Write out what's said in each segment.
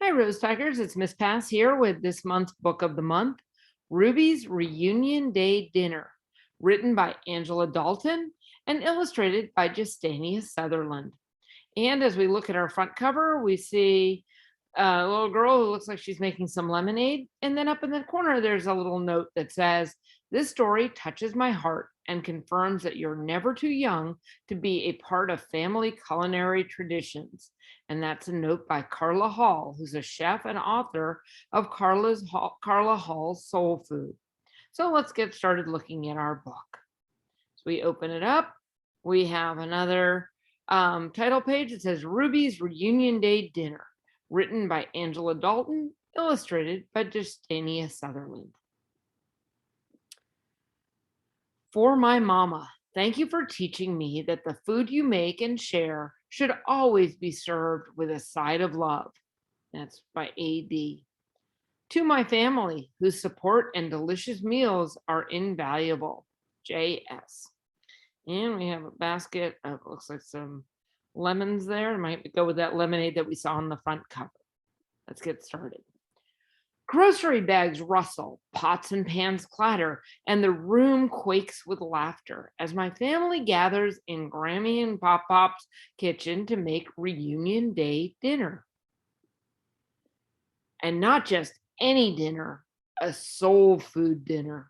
Hi, Rose Tigers. It's Miss Pass here with this month's book of the month, Ruby's Reunion Day Dinner, written by Angela Dalton and illustrated by Jestenia Southerland. And as we look at our front cover, we see a little girl who looks like she's making some lemonade. And then up in the corner, there's a little note that says, "This story touches my heart and confirms that you're never too young to be a part of family culinary traditions." And that's a note by Carla Hall, who's a chef and author of Carla Hall's Soul Food. So let's get started looking at our book. So we open it up. We have another title page. It says Ruby's Reunion Day Dinner, written by Angela Dalton, illustrated by Jestenia Southerland. For my mama, thank you for teaching me that the food you make and share should always be served with a side of love. That's by A.D. To my family, whose support and delicious meals are invaluable. J.S. And we have a basket of, looks like some lemons there. Might go with that lemonade that we saw on the front cover. Let's get started. Grocery bags rustle, pots and pans clatter, and the room quakes with laughter as my family gathers in Grammy and Pop Pop's kitchen to make reunion day dinner. And not just any dinner, a soul food dinner.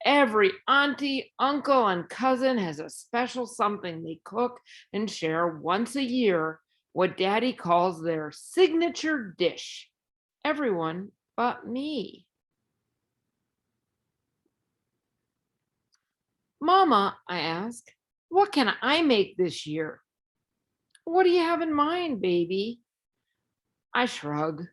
Every auntie, uncle, and cousin has a special something they cook and share once a year, what Daddy calls their signature dish. Everyone but me. Mama, I ask, what can I make this year? What do you have in mind, baby? I shrug.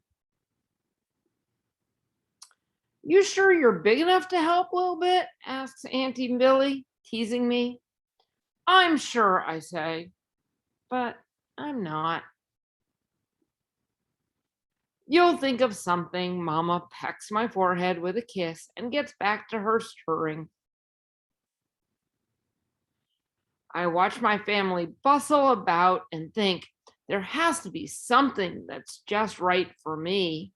You sure you're big enough to help a little bit? Asks Auntie Billy, teasing me. I'm sure, I say, but I'm not. You'll think of something. Mama pecks my forehead with a kiss and gets back to her stirring. I watch my family bustle about and think there has to be something that's just right for me.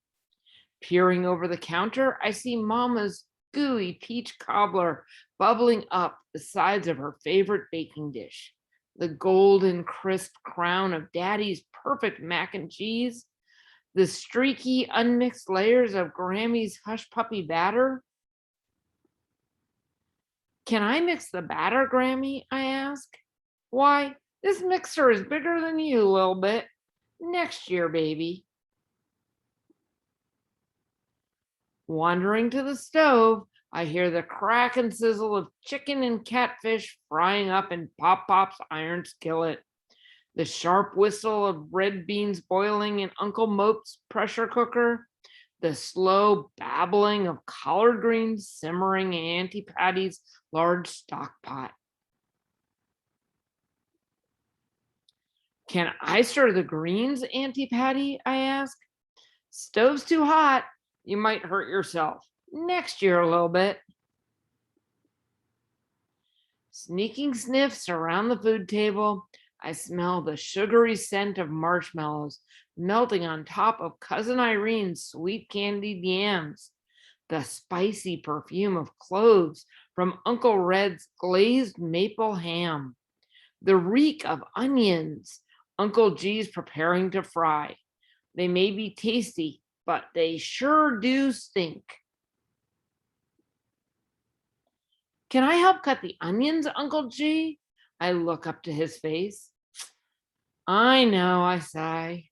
Peering over the counter, I see Mama's gooey peach cobbler bubbling up the sides of her favorite baking dish. The golden crisp crown of Daddy's perfect mac and cheese, the streaky unmixed layers of Grammy's hush puppy batter. Can I mix the batter, Grammy? I ask. Why, this mixer is bigger than you, little bit. Next year, baby. Wandering to the stove, I hear the crack and sizzle of chicken and catfish frying up in Pop Pop's iron skillet, the sharp whistle of red beans boiling in Uncle Mope's pressure cooker, the slow babbling of collard greens simmering in Auntie Patty's large stock pot. Can I stir the greens, Auntie Patty? I ask. Stove's too hot. You might hurt yourself. Next year, a little bit. Sneaking sniffs around the food table, I smell the sugary scent of marshmallows melting on top of Cousin Irene's sweet candied yams, the spicy perfume of cloves from Uncle Red's glazed maple ham, the reek of onions Uncle G's preparing to fry. They may be tasty, but they sure do stink. Can I help cut the onions, Uncle G? I look up to his face. I know, I sigh.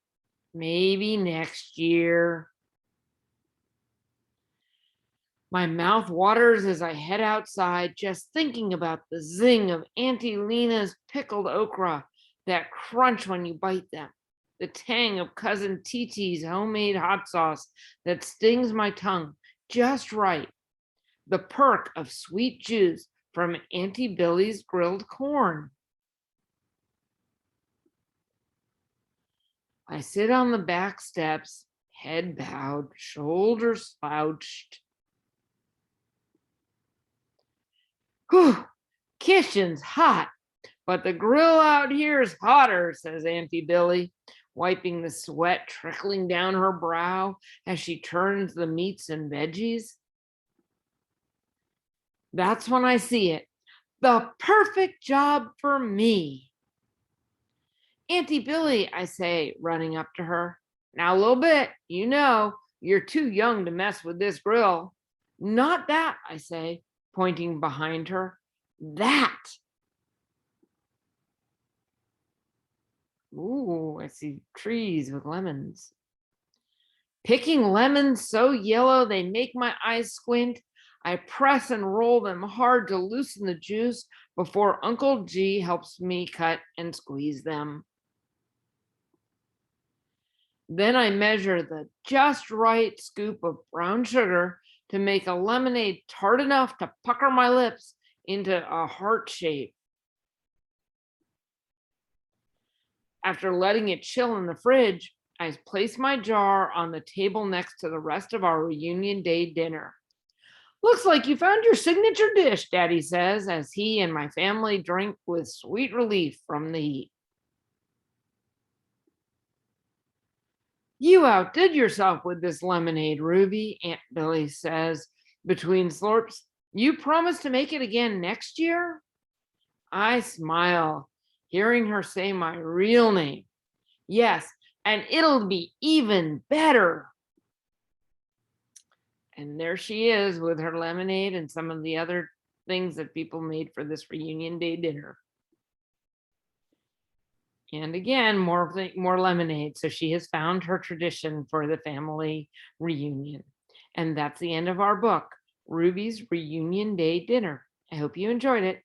Maybe next year. My mouth waters as I head outside, just thinking about the zing of Auntie Lena's pickled okra, that crunch when you bite them, the tang of Cousin Titi's homemade hot sauce that stings my tongue just right, the perk of sweet juice from Auntie Billy's grilled corn. I sit on the back steps, head bowed, shoulders slouched. Whew, kitchen's hot, but the grill out here is hotter, says Auntie Billy. wiping the sweat trickling down her brow as she turns the meats and veggies. That's when I see it. The perfect job for me. Auntie Billy, I say, running up to her. Now, a little bit, you're too young to mess with this grill. Not that, I say, pointing behind her. That. Ooh, I see trees with lemons. Picking lemons so yellow they make my eyes squint. I press and roll them hard to loosen the juice before Uncle G helps me cut and squeeze them. Then I measure the just right scoop of brown sugar to make a lemonade tart enough to pucker my lips into a heart shape. After letting it chill in the fridge, I place my jar on the table next to the rest of our reunion day dinner. Looks like you found your signature dish, Daddy says, as he and my family drink with sweet relief from the heat. You outdid yourself with this lemonade, Ruby, Aunt Billy says between slurps. You promise to make it again next year? I smile, hearing her say my real name. Yes, and it'll be even better. And there she is with her lemonade and some of the other things that people made for this reunion day dinner. And again, more lemonade. So she has found her tradition for the family reunion. And that's the end of our book, Ruby's Reunion Day Dinner. I hope you enjoyed it.